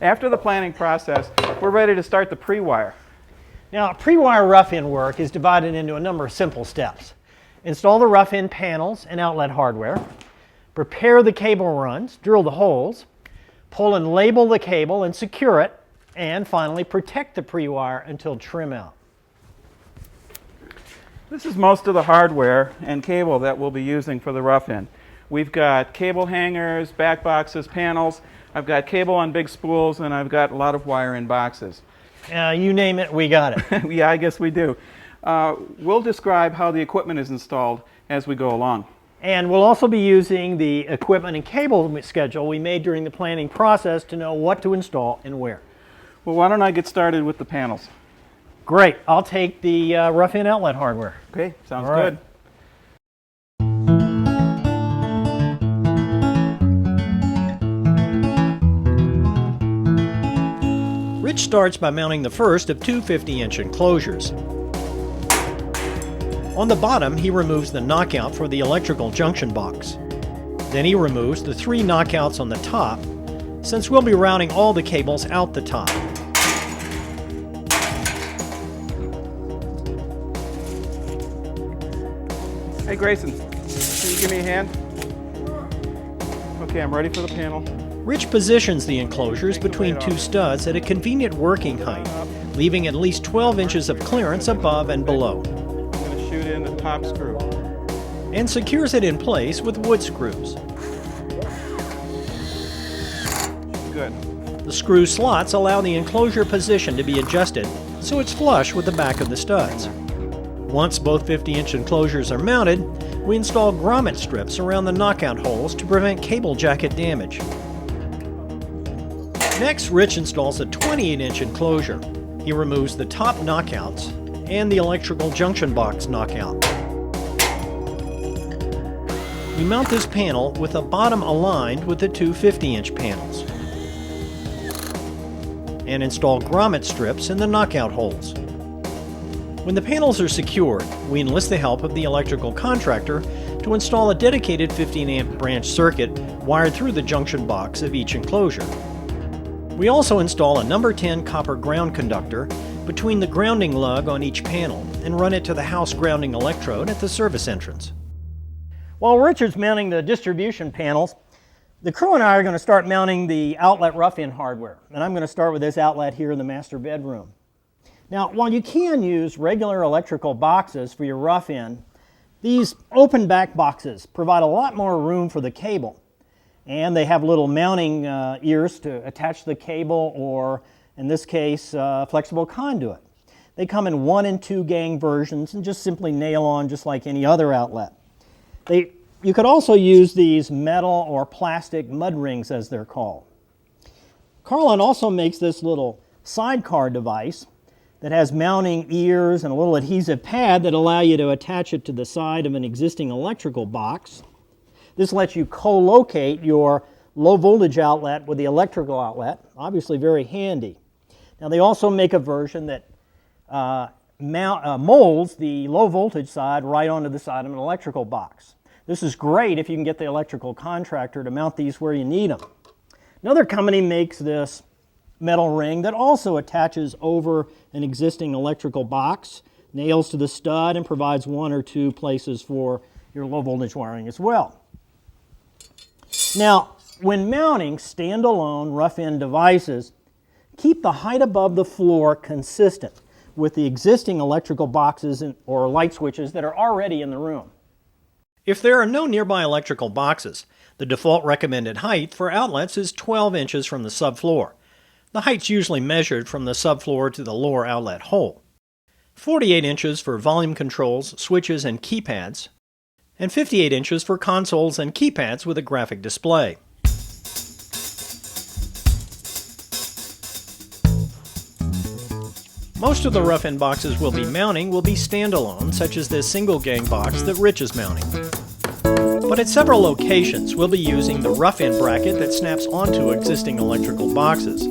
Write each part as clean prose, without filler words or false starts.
After the planning process, we're ready to start the pre-wire. Now, pre-wire rough-in work is divided into a number of simple steps. Install the rough-in panels and outlet hardware, prepare the cable runs, drill the holes, pull and label the cable and secure it, and finally protect the pre-wire until trim out. This is most of the hardware and cable that we'll be using for the rough-in. We've got cable hangers, back boxes, panels. I've got cable on big spools, and I've got a lot of wire in boxes. You name it, we got it. Yeah, I guess we do. We'll describe how the equipment is installed as we go along. And we'll also be using the equipment and cable schedule we made during the planning process to know what to install and where. Well, why don't I get started with the panels? Great. I'll take the rough-in outlet hardware. Okay, sounds All right. good. Rich starts by mounting the first of two 50-inch enclosures. On the bottom, he removes the knockout for the electrical junction box. Then he removes the three knockouts on the top, since we'll be routing all the cables out the top. Hey Grayson, can you give me a hand? Okay, I'm ready for the panel. Rich positions the enclosures between two studs at a convenient working height, leaving at least 12 inches of clearance above and below. I'm going to shoot in the top screw. And secures it in place with wood screws. Good. The screw slots allow the enclosure position to be adjusted so it's flush with the back of the studs. Once both 50-inch enclosures are mounted, we install grommet strips around the knockout holes to prevent cable jacket damage. Next, Rich installs a 28-inch enclosure. He removes the top knockouts and the electrical junction box knockout. We mount this panel with the bottom aligned with the two 50-inch panels and install grommet strips in the knockout holes. When the panels are secured, we enlist the help of the electrical contractor to install a dedicated 15-amp branch circuit wired through the junction box of each enclosure. We also install a number 10 copper ground conductor between the grounding lug on each panel and run it to the house grounding electrode at the service entrance. While Richard's mounting the distribution panels, the crew and I are going to start mounting the outlet rough-in hardware. And I'm going to start with this outlet here in the master bedroom. Now, while you can use regular electrical boxes for your rough-in, these open back boxes provide a lot more room for the cable. And they have little mounting ears to attach the cable or, in this case, flexible conduit. They come in 1 and 2 gang versions and just simply nail on just like any other outlet. You could also use these metal or plastic mud rings, as they're called. Carlin also makes this little sidecar device that has mounting ears and a little adhesive pad that allow you to attach it to the side of an existing electrical box. This lets you co-locate your low voltage outlet with the electrical outlet, obviously very handy. Now they also make a version that molds the low voltage side right onto the side of an electrical box. This is great if you can get the electrical contractor to mount these where you need them. Another company makes this metal ring that also attaches over an existing electrical box, nails to the stud, and provides 1 or 2 places for your low voltage wiring as well. Now, when mounting standalone rough-in devices, keep the height above the floor consistent with the existing electrical boxes or light switches that are already in the room. If there are no nearby electrical boxes, the default recommended height for outlets is 12 inches from the subfloor. The height's usually measured from the subfloor to the lower outlet hole. 48 inches for volume controls, switches, and keypads, and 58 inches for consoles and keypads with a graphic display. Most of the rough-in boxes we'll be mounting will be standalone, such as this single gang box that Rich is mounting. But at several locations, we'll be using the rough-in bracket that snaps onto existing electrical boxes.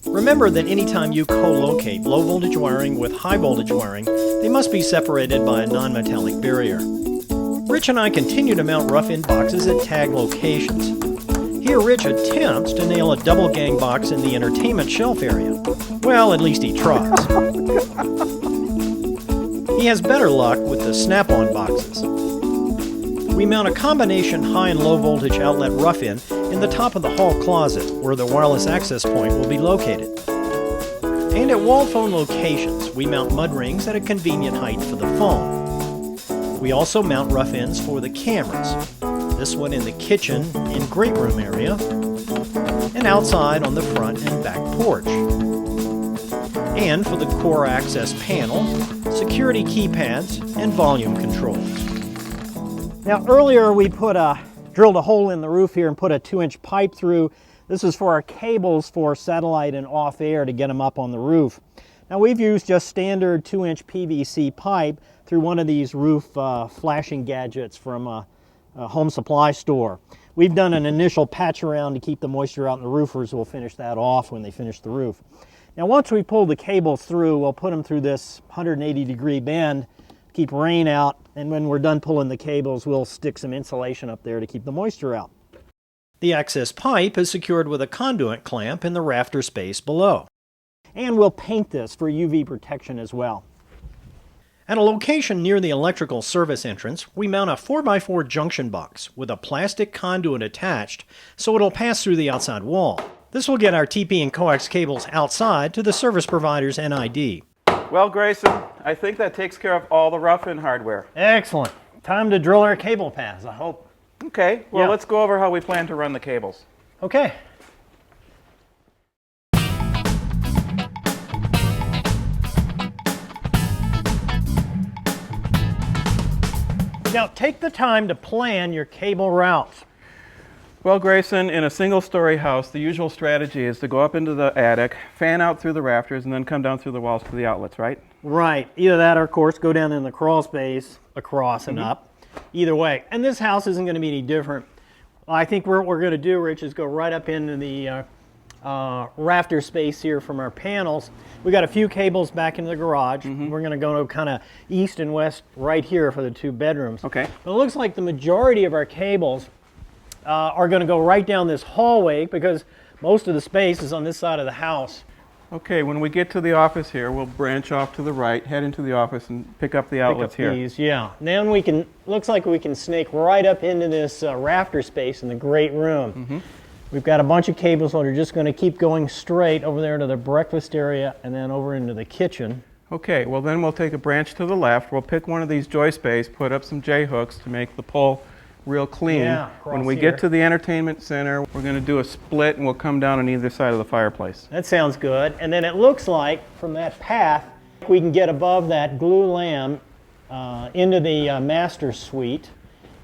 Remember that anytime you co-locate low voltage wiring with high voltage wiring, they must be separated by a non-metallic barrier. Rich and I continue to mount rough-in boxes at tag locations. Here Rich attempts to nail a double gang box in the entertainment shelf area. Well, at least he tries. He has better luck with the snap-on boxes. We mount a combination high and low voltage outlet rough-in the top of the hall closet where the wireless access point will be located. And at wall phone locations, we mount mud rings at a convenient height for the phone. We also mount rough-ins for the cameras. This one in the kitchen and great room area, and outside on the front and back porch. And for the core access panel, security keypads, and volume controls. Now earlier we drilled a hole in the roof here and put a 2-inch pipe through. This is for our cables for satellite and off air to get them up on the roof. Now we've used just standard 2-inch PVC pipe through one of these roof flashing gadgets from a home supply store. We've done an initial patch around to keep the moisture out, and the roofers will finish that off when they finish the roof. Now once we pull the cables through, we'll put them through this 180-degree bend, keep rain out, and when we're done pulling the cables, we'll stick some insulation up there to keep the moisture out. The access pipe is secured with a conduit clamp in the rafter space below. And we'll paint this for UV protection as well. At a location near the electrical service entrance, we mount a 4x4 junction box with a plastic conduit attached so it'll pass through the outside wall. This will get our TP and coax cables outside to the service provider's NID. Well, Grayson, I think that takes care of all the rough-in hardware. Excellent. Time to drill our cable paths, I hope. Okay, well, Yeah. let's go over how we plan to run the cables. Okay. Now take the time to plan your cable routes. Well, Grayson, in a single-story house, the usual strategy is to go up into the attic, fan out through the rafters, and then come down through the walls to the outlets, right? Right. Either that or, of course, go down in the crawl space, across and up. Either way. And this house isn't going to be any different. I think what we're going to do, Rich, is go right up into the rafter space here from our panels. We got a few cables back into the garage. We're going to go kind of east and west right here for the 2 bedrooms. Okay. But it looks like the majority of our cables are going to go right down this hallway because most of the space is on this side of the house. Okay, when we get to the office here, we'll branch off to the right, head into the office, and pick up the outlets here. These, yeah. Then we can, looks like we can snake right up into this rafter space in the great room. We've got a bunch of cables that are just going to keep going straight over there to the breakfast area and then over into the kitchen. Okay, well then we'll take a branch to the left. We'll pick one of these joist bays, put up some J-hooks to make the pole real clean. Yeah, when we here. get to the entertainment center, we're going to do a split and we'll come down on either side of the fireplace. That sounds good. And then it looks like from that path we can get above that glue lamb into the master suite.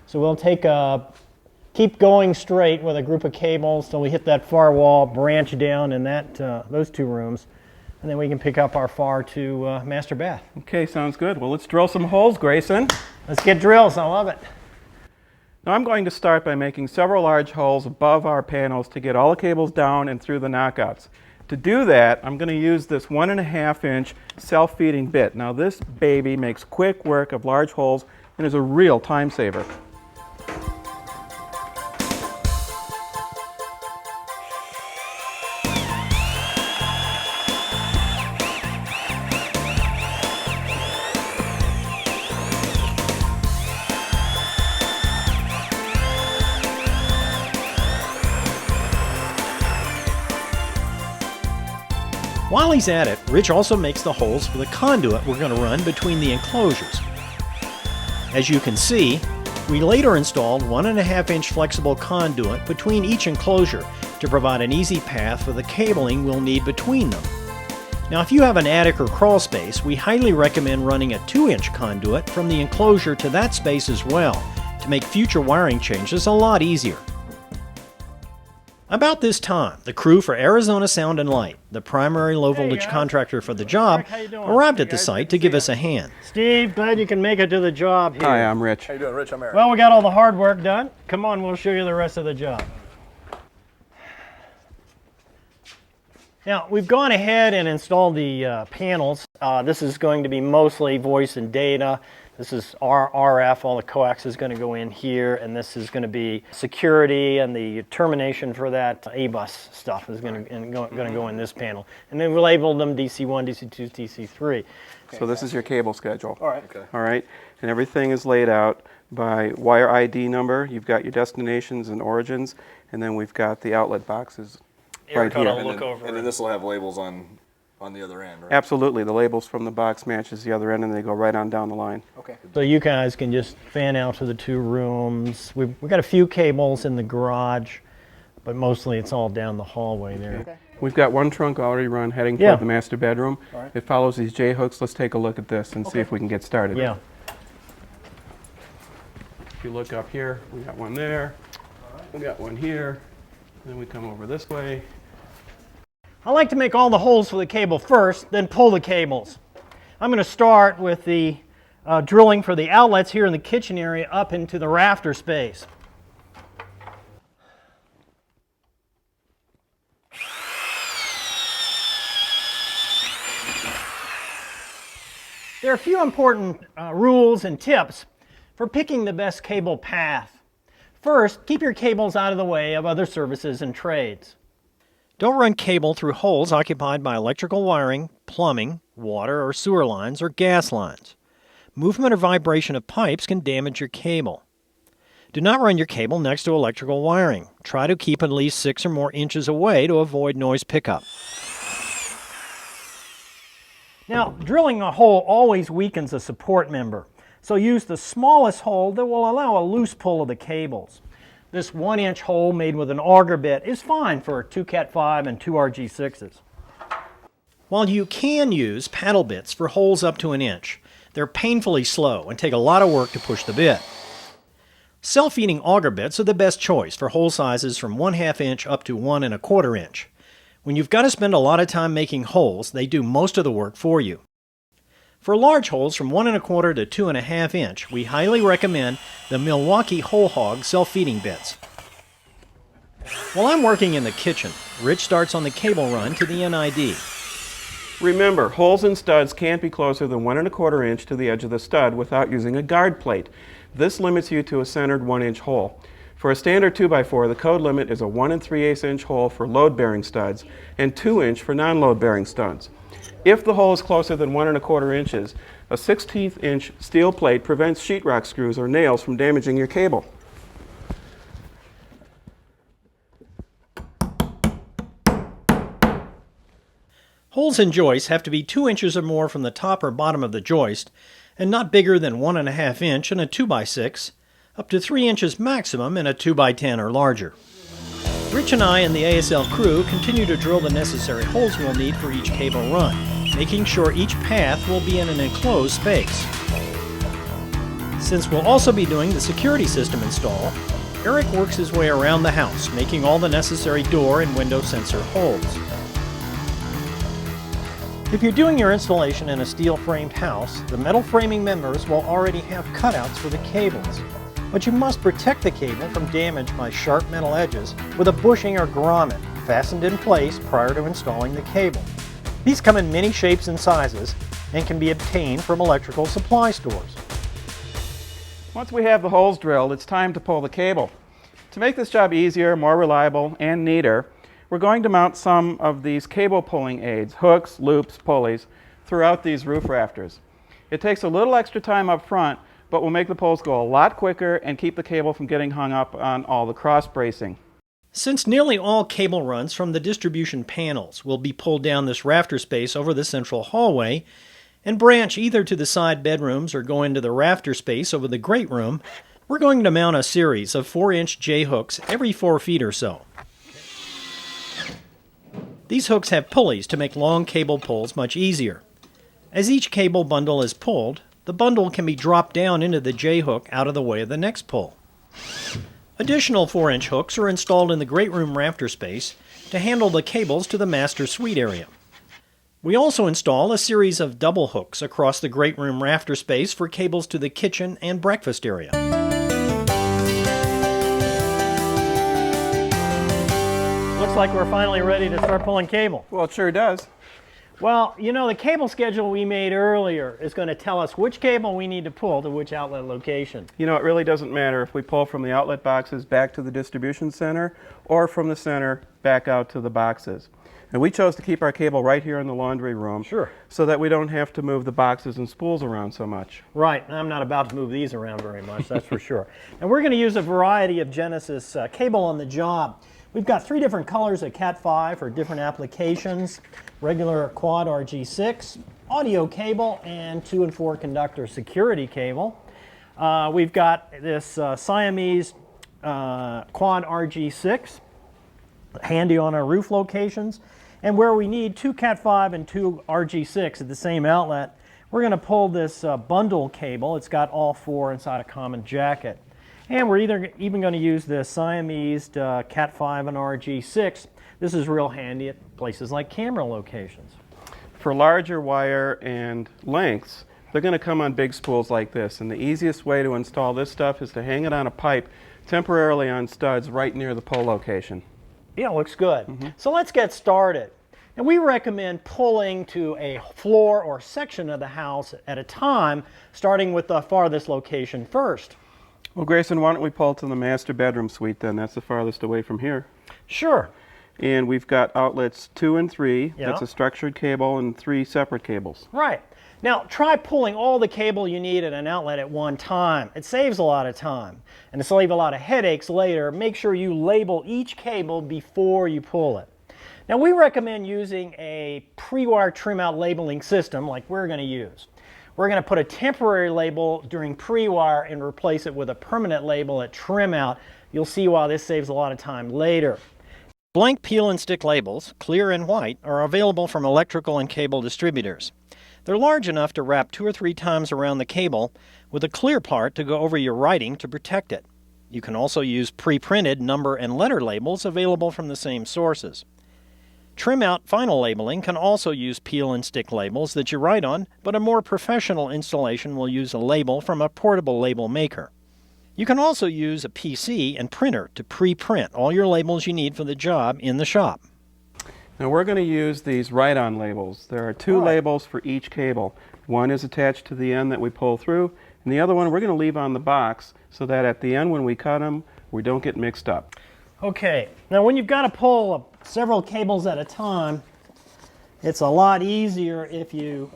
So we'll keep going straight with a group of cables till we hit that far wall, branch down in that those 2 rooms, and then we can pick up our far 2 master bath. Okay, sounds good. Well, let's drill some holes, Grayson. Let's get drills. I love it. Now I'm going to start by making several large holes above our panels to get all the cables down and through the knockouts. To do that, I'm going to use this 1.5-inch self-feeding bit. Now this baby makes quick work of large holes and is a real time saver. While he's at it, Rich also makes the holes for the conduit we're going to run between the enclosures. As you can see, we later installed 1.5-inch flexible conduit between each enclosure to provide an easy path for the cabling we'll need between them. Now, if you have an attic or crawl space, we highly recommend running a 2-inch conduit from the enclosure to that space as well to make future wiring changes a lot easier. About this time, the crew for Arizona Sound and Light, the primary low-voltage contractor for the job, How you doing? arrived at the site to give us a hand. Steve, glad you can make it to the job here. Hi, I'm Rich. How you doing, Rich? I'm Eric. Well, we got all the hard work done. Come on, we'll show you the rest of the job. Now, we've gone ahead and installed the panels. This is going to be mostly voice and data. This is RF, all the coax is going to go in here, and this is going to be security, and the termination for that A-bus stuff is going to go in this panel. And then we labeled them DC1, DC2, DC3. So this is your cable schedule. All right. Okay. All right, and everything is laid out by wire ID number. You've got your destinations and origins, and then we've got the outlet boxes right Eric ought to here. look over And it. then this will have labels on the other end, right? Absolutely, the labels from the box matches the other end, and they go right on down the line. Okay. So you guys can just fan out to the two rooms. We've got a few cables in the garage, but mostly it's all down the hallway there. Okay. We've got one trunk already run heading Yeah. toward the master bedroom. All right. It follows these J-hooks. Let's take a look at this and see if we can get started. Yeah. If you look up here, we got one there. We got one here. Then we come over this way. I like to make all the holes for the cable first, then pull the cables. I'm going to start with the drilling for the outlets here in the kitchen area up into the rafter space. There are a few important rules and tips for picking the best cable path. First, keep your cables out of the way of other services and trades. Don't run cable through holes occupied by electrical wiring, plumbing, water or sewer lines, or gas lines. Movement or vibration of pipes can damage your cable. Do not run your cable next to electrical wiring. Try to keep at least 6 or more inches away to avoid noise pickup. Now, drilling a hole always weakens a support member, so use the smallest hole that will allow a loose pull of the cables. This 1-inch hole made with an auger bit is fine for 2 Cat 5 and 2 RG6s. While you can use paddle bits for holes up to 1 inch, they're painfully slow and take a lot of work to push the bit. Self-feeding auger bits are the best choice for hole sizes from 1/2 inch up to 1 1/4 inch. When you've got to spend a lot of time making holes, they do most of the work for you. For large holes from 1 1/4 to 2 1/2 inch, we highly recommend the Milwaukee Hole Hog self-feeding bits. While I'm working in the kitchen, Rich starts on the cable run to the NID. Remember, holes in studs can't be closer than 1 1/4 inch to the edge of the stud without using a guard plate. This limits you to a centered 1-inch hole. For a standard 2x4, the code limit is a 1 3/8 inch hole for load-bearing studs and 2-inch for non-load-bearing studs. If the hole is closer than 1 1/4 inches, a 1/16 inch steel plate prevents sheetrock screws or nails from damaging your cable. Holes in joists have to be 2 inches or more from the top or bottom of the joist, and not bigger than 1 1/2 inch in a 2x6, up to 3 inches maximum in a 2x10 or larger. Rich and I and the ASL crew continue to drill the necessary holes we'll need for each cable run, making sure each path will be in an enclosed space. Since we'll also be doing the security system install, Eric works his way around the house, making all the necessary door and window sensor holes. If you're doing your installation in a steel-framed house, the metal framing members will already have cutouts for the cables. But you must protect the cable from damage by sharp metal edges with a bushing or grommet fastened in place prior to installing the cable. These come in many shapes and sizes and can be obtained from electrical supply stores. Once we have the holes drilled, it's time to pull the cable. To make this job easier, more reliable, and neater, we're going to mount some of these cable pulling aids, hooks, loops, pulleys, throughout these roof rafters. It takes a little extra time up front, but will make the pulls go a lot quicker and keep the cable from getting hung up on all the cross bracing. Since nearly all cable runs from the distribution panels will be pulled down this rafter space over the central hallway and branch either to the side bedrooms or go into the rafter space over the great room, we're going to mount a series of 4-inch J-hooks every 4 feet or so. These hooks have pulleys to make long cable pulls much easier. As each cable bundle is pulled, the bundle can be dropped down into the J-hook out of the way of the next pull. Additional 4-inch hooks are installed in the great room rafter space to handle the cables to the master suite area. We also install a series of double hooks across the great room rafter space for cables to the kitchen and breakfast area. Looks like we're finally ready to start pulling cable. Well, it sure does. Well, you know, the cable schedule we made earlier is going to tell us which cable we need to pull to which outlet location. You know, it really doesn't matter if we pull from the outlet boxes back to the distribution center or from the center back out to the boxes. And we chose to keep our cable right here in the laundry room. Sure. So that we don't have to move the boxes and spools around so much. Right, and I'm not about to move these around very much, that's for sure. And we're going to use a variety of Genesis cable on the job. We've got 3 different colors of Cat 5 for different applications. Regular quad RG6, audio cable, and 2 and 4 conductor security cable. We've got this Siamese quad RG6, handy on our roof locations. And where we need 2 Cat 5 and 2 RG6 at the same outlet, we're going to pull this bundle cable. It's got all 4 inside a common jacket. And we're even going to use the Siamese Cat 5 and RG6. This is real handy at places like camera locations. For larger wire and lengths, they're going to come on big spools like this. And the easiest way to install this stuff is to hang it on a pipe temporarily on studs right near the pull location. Yeah, looks good. So let's get started. And we recommend pulling to a floor or section of the house at a time, starting with the farthest location first. Well, Grayson, why don't we pull to the master bedroom suite then? That's the farthest away from here. Sure. And we've got outlets 2 and 3. Yeah. That's a structured cable and 3 separate cables. Right. Now, try pulling all the cable you need at an outlet at one time. It saves a lot of time. And to save a lot of headaches later, make sure you label each cable before you pull it. Now, we recommend using a pre-wire trim-out labeling system like we're going to use. We're going to put a temporary label during pre-wire and replace it with a permanent label at trim-out. You'll see why this saves a lot of time later. Blank peel and stick labels, clear and white, are available from electrical and cable distributors. They're large enough to wrap 2 or 3 times around the cable with a clear part to go over your writing to protect it. You can also use pre-printed number and letter labels available from the same sources. Trim-out vinyl labeling can also use peel and stick labels that you write on, but a more professional installation will use a label from a portable label maker. You can also use a PC and printer to pre-print all your labels you need for the job in the shop. Now we're going to use these write-on labels. There are 2 labels for each cable. One is attached to the end that we pull through, and the other one we're going to leave on the box so that at the end when we cut them, we don't get mixed up. Okay, now when you've got to pull several cables at a time, it's a lot easier if you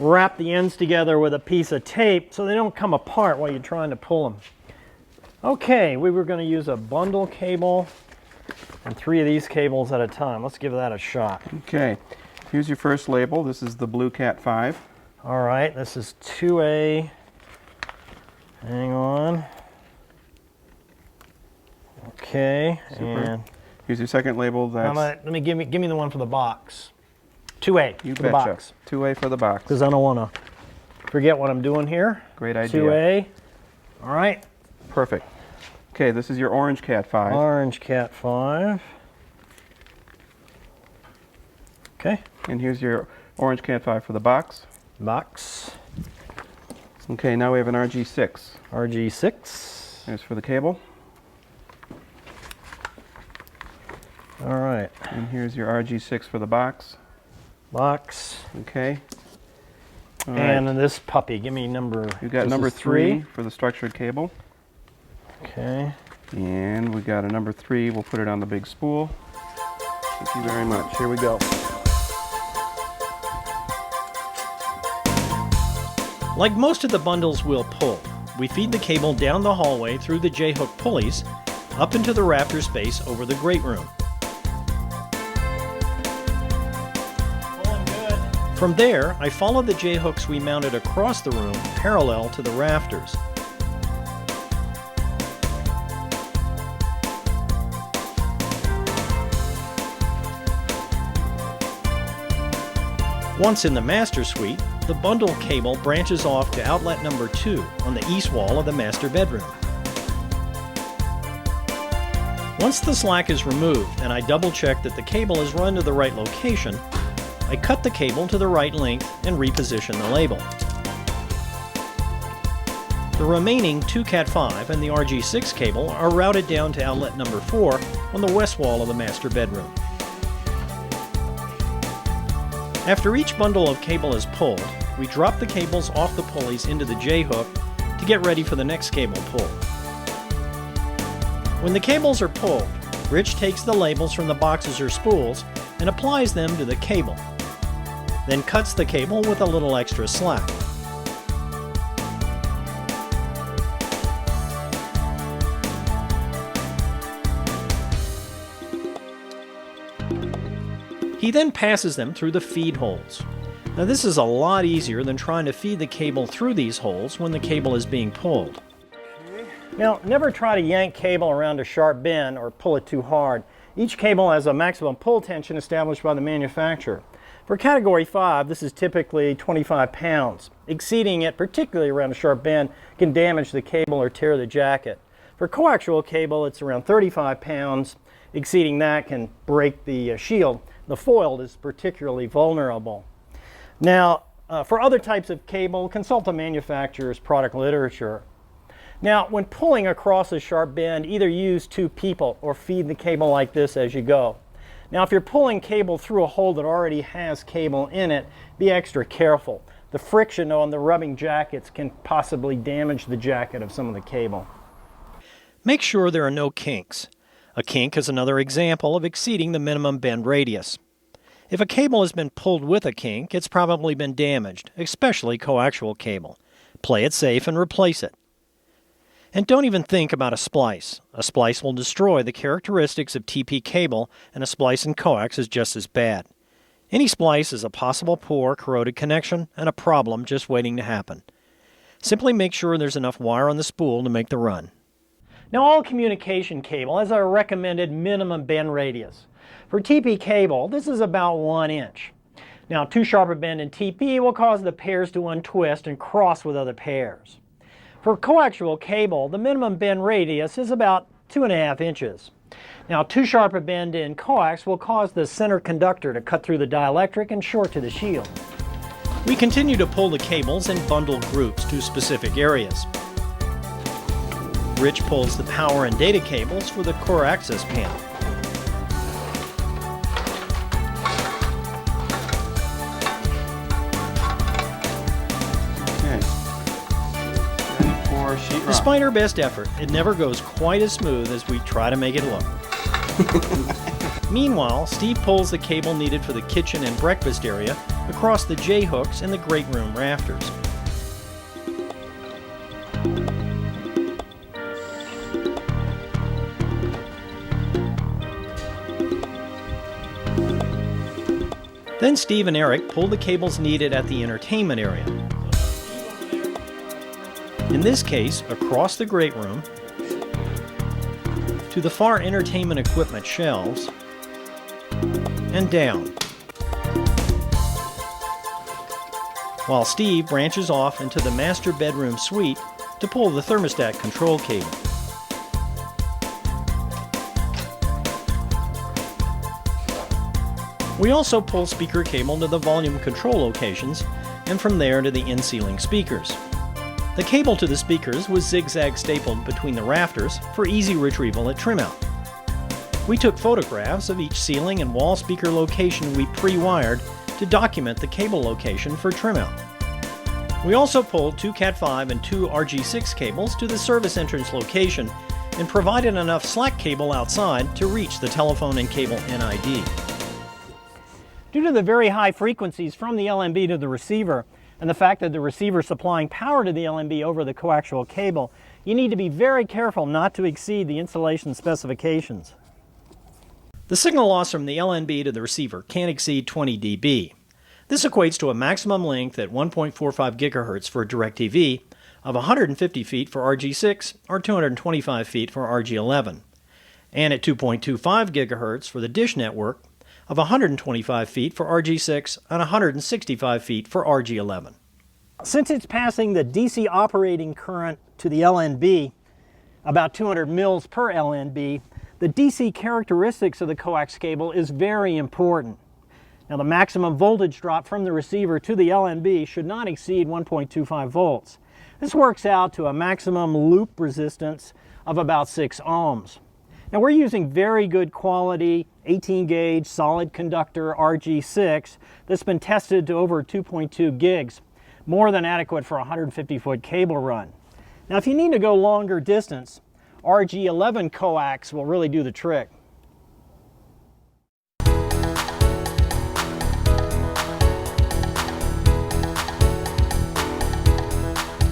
wrap the ends together with a piece of tape so they don't come apart while you're trying to pull them. Okay, we were going to use a bundle cable and 3 of these cables at a time. Let's give that a shot. Okay, here's your first label. This is the blue Cat 5. All right, this is 2A. Hang on. Okay, Super. and Here's your second label. That's give me the one for the box. 2A you for the betcha. box. 2A for the box. Because I don't want to forget what I'm doing here. Great idea. 2A. All right. Perfect. Okay, this is your orange Cat 5. Orange Cat 5. Okay. And here's your orange Cat 5 for the box. Box. Okay, now we have an RG6. RG6. There's for the cable. All right. And here's your RG6 for the box. Box. Okay. All And right. this puppy, give me number. We've got this number is 3 for the structured cable. Okay. And we've got a number 3. We'll put it on the big spool. Thank you very much. Here we go. Like most of the bundles we'll pull, we feed the cable down the hallway through the J-hook pulleys up into the rafter space over the great room. Pulling good. From there, I follow the J-hooks we mounted across the room parallel to the rafters. Once in the master suite, the bundle cable branches off to outlet number 2 on the east wall of the master bedroom. Once the slack is removed and I double check that the cable is run to the right location, I cut the cable to the right length and reposition the label. The remaining 2 Cat 5 and the RG6 cable are routed down to outlet number 4 on the west wall of the master bedroom. After each bundle of cable is pulled, we drop the cables off the pulleys into the J-hook to get ready for the next cable pull. When the cables are pulled, Rich takes the labels from the boxes or spools and applies them to the cable, then cuts the cable with a little extra slack. He then passes them through the feed holes. Now this is a lot easier than trying to feed the cable through these holes when the cable is being pulled. Now, never try to yank cable around a sharp bend or pull it too hard. Each cable has a maximum pull tension established by the manufacturer. For Category 5, this is typically 25 pounds. Exceeding it, particularly around a sharp bend, can damage the cable or tear the jacket. For coaxial cable, it's around 35 pounds. Exceeding that can break the shield. The foil is particularly vulnerable. Now, for other types of cable, consult the manufacturer's product literature. Now, when pulling across a sharp bend, either use two people or feed the cable like this as you go. Now, if you're pulling cable through a hole that already has cable in it, be extra careful. The friction on the rubbing jackets can possibly damage the jacket of some of the cable. Make sure there are no kinks. A kink is another example of exceeding the minimum bend radius. If a cable has been pulled with a kink, it's probably been damaged, especially coaxial cable. Play it safe and replace it. And don't even think about a splice. A splice will destroy the characteristics of TP cable, and a splice in coax is just as bad. Any splice is a possible poor, corroded connection and a problem just waiting to happen. Simply make sure there's enough wire on the spool to make the run. Now, all communication cable has a recommended minimum bend radius. For TP cable, this is about 1 inch. Now, too sharp a bend in TP will cause the pairs to untwist and cross with other pairs. For coaxial cable, the minimum bend radius is about 2.5 inches. Now, too sharp a bend in coax will cause the center conductor to cut through the dielectric and short to the shield. We continue to pull the cables in bundled groups to specific areas. Rich pulls the power and data cables for the core access panel. Despite our best effort, it never goes quite as smooth as we try to make it look. Meanwhile, Steve pulls the cable needed for the kitchen and breakfast area across the J-hooks and the great room rafters. Then Steve and Eric pull the cables needed at the entertainment area. In this case, across the great room, to the far entertainment equipment shelves, and down. While Steve branches off into the master bedroom suite to pull the thermostat control cable. We also pull speaker cable to the volume control locations, and from there to the in-ceiling speakers. The cable to the speakers was zigzag stapled between the rafters for easy retrieval at trim out. We took photographs of each ceiling and wall speaker location we pre-wired to document the cable location for trim out. We also pulled 2 Cat5 and 2 RG6 cables to the service entrance location and provided enough slack cable outside to reach the telephone and cable NID. Due to the very high frequencies from the LNB to the receiver, and the fact that the receiver is supplying power to the LNB over the coaxial cable, you need to be very careful not to exceed the installation specifications. The signal loss from the LNB to the receiver can't exceed 20 dB. This equates to a maximum length at 1.45 GHz for DirecTV, of 150 feet for RG6 or 225 feet for RG11, and at 2.25 GHz for the dish network, of 125 feet for RG6 and 165 feet for RG11. Since it's passing the DC operating current to the LNB, about 200 mils per LNB, the DC characteristics of the coax cable is very important. Now, the maximum voltage drop from the receiver to the LNB should not exceed 1.25 volts. This works out to a maximum loop resistance of about 6 ohms. Now, we're using very good quality 18 gauge solid conductor RG6 that's been tested to over 2.2 gigs, more than adequate for a 150-foot cable run. Now if you need to go longer distance, RG11 coax will really do the trick.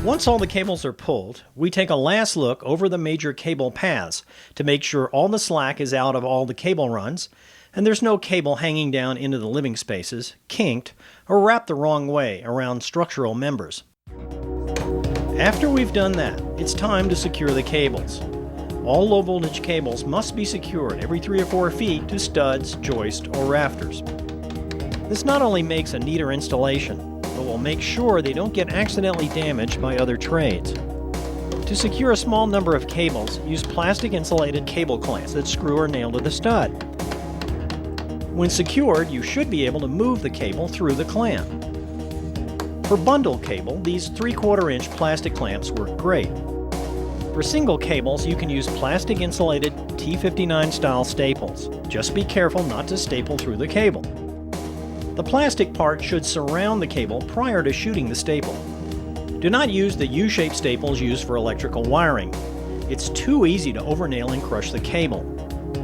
Once all the cables are pulled, we take a last look over the major cable paths to make sure all the slack is out of all the cable runs and there's no cable hanging down into the living spaces, kinked, or wrapped the wrong way around structural members. After we've done that, it's time to secure the cables. All low voltage cables must be secured every 3 or 4 feet to studs, joists, or rafters. This not only makes a neater installation, but will make sure they don't get accidentally damaged by other trades. To secure a small number of cables, use plastic insulated cable clamps that screw or nail to the stud. When secured, you should be able to move the cable through the clamp. For bundle cable, these 3/4 inch plastic clamps work great. For single cables, you can use plastic insulated T59 style staples. Just be careful not to staple through the cable. The plastic part should surround the cable prior to shooting the staple. Do not use the U-shaped staples used for electrical wiring. It's too easy to overnail and crush the cable,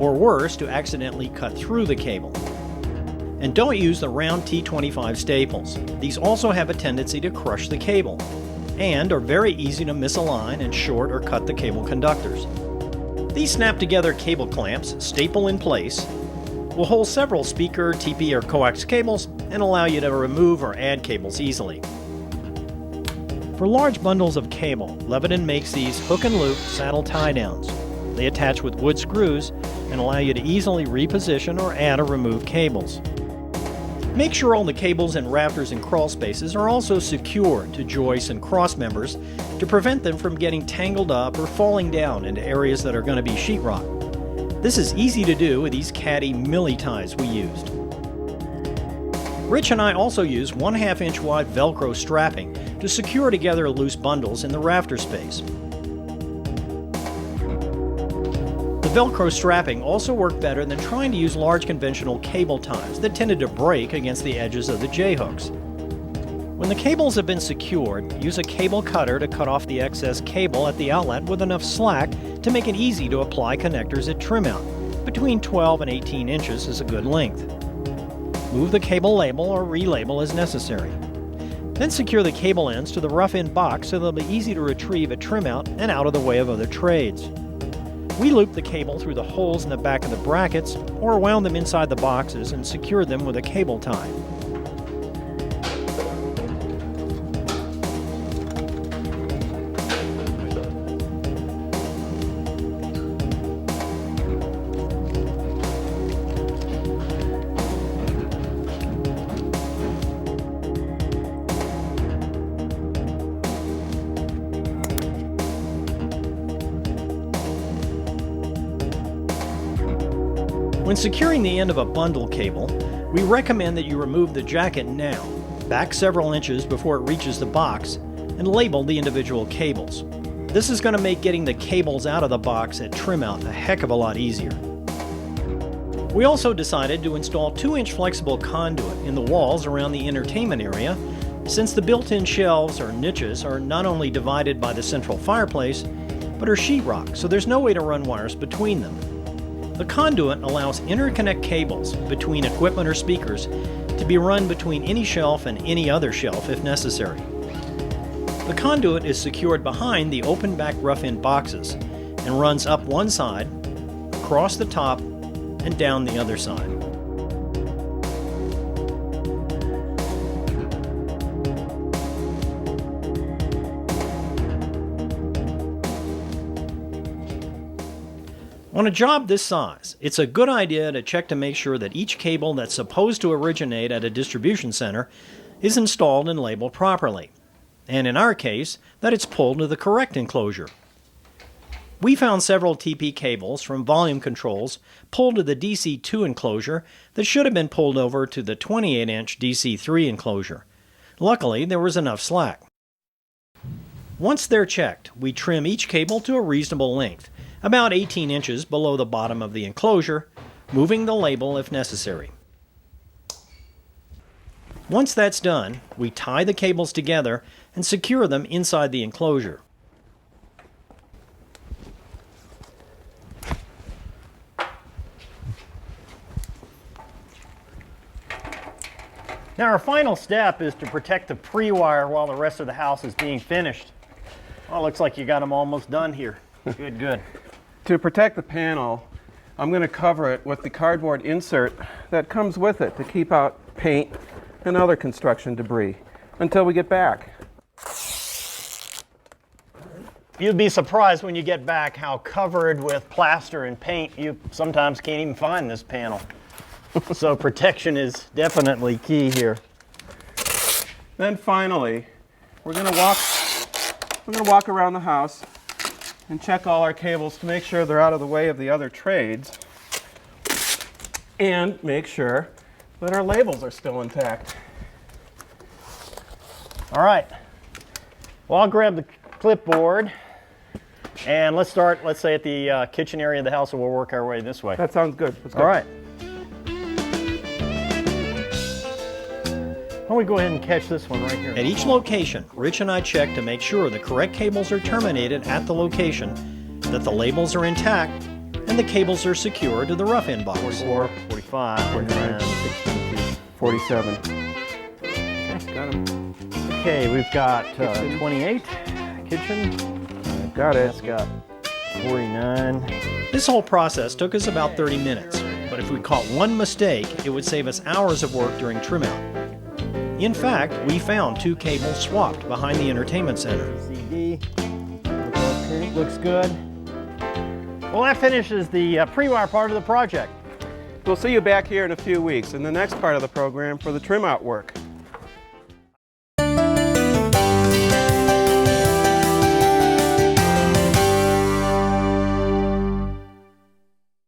or worse, to accidentally cut through the cable. And don't use the round T25 staples. These also have a tendency to crush the cable, and are very easy to misalign and short or cut the cable conductors. These snap-together cable clamps, staple in place, will hold several speaker, TP, or coax cables and allow you to remove or add cables easily. For large bundles of cable, Leviton makes these hook and loop saddle tie downs. They attach with wood screws and allow you to easily reposition or add or remove cables. Make sure all the cables and rafters and crawl spaces are also secured to joists and cross members to prevent them from getting tangled up or falling down into areas that are going to be sheetrock. This is easy to do with these caddy milli ties we used. Rich and I also used 1/2 inch wide Velcro strapping to secure together loose bundles in the rafter space. The Velcro strapping also worked better than trying to use large conventional cable ties that tended to break against the edges of the J-hooks. When the cables have been secured, use a cable cutter to cut off the excess cable at the outlet with enough slack to make it easy to apply connectors at trim out. Between 12 and 18 inches is a good length. Move the cable label or relabel as necessary. Then secure the cable ends to the rough end box so they'll be easy to retrieve at trim out and out of the way of other trades. We looped the cable through the holes in the back of the brackets or wound them inside the boxes and secured them with a cable tie. When securing the end of a bundle cable, we recommend that you remove the jacket now, back several inches before it reaches the box, and label the individual cables. This is going to make getting the cables out of the box at trim out a heck of a lot easier. We also decided to install 2-inch flexible conduit in the walls around the entertainment area, since the built-in shelves or niches are not only divided by the central fireplace, but are sheetrock, so there's no way to run wires between them. The conduit allows interconnect cables between equipment or speakers to be run between any shelf and any other shelf if necessary. The conduit is secured behind the open back rough end boxes and runs up one side, across the top, and down the other side. On a job this size, it's a good idea to check to make sure that each cable that's supposed to originate at a distribution center is installed and labeled properly, and in our case, that it's pulled to the correct enclosure. We found several TP cables from volume controls pulled to the DC2 enclosure that should have been pulled over to the 28-inch DC3 enclosure. Luckily, there was enough slack. Once they're checked, we trim each cable to a reasonable length, about 18 inches below the bottom of the enclosure, moving the label if necessary. Once that's done, we tie the cables together and secure them inside the enclosure. Now our final step is to protect the pre-wire while the rest of the house is being finished. Well, it looks like you got them almost done here. Good, good. To protect the panel, I'm going to cover it with the cardboard insert that comes with it to keep out paint and other construction debris until we get back. You'd be surprised when you get back how covered with plaster and paint you sometimes can't even find this panel. So protection is definitely key here. Then finally, we're going to walk around the house and check all our cables to make sure they're out of the way of the other trades and make sure that our labels are still intact. All right. Well, I'll grab the clipboard and let's start, let's say, at the kitchen area of the house, and we'll work our way this way. That sounds good. Let's go. All right. Why don't we go ahead and catch this one right here? At each location, Rich and I check to make sure the correct cables are terminated at the location, that the labels are intact, and the cables are secure to the rough end box. 44, 45, 49, 62. 47. Okay, got them. Okay, we've got 28, kitchen. Got it. That's got 49. This whole process took us about 30 minutes, but if we caught one mistake, it would save us hours of work during trim out. In fact, we found 2 cables swapped behind the entertainment center. CD. Looks good. Well, that finishes the pre-wire part of the project. We'll see you back here in a few weeks in the next part of the program for the trim out work.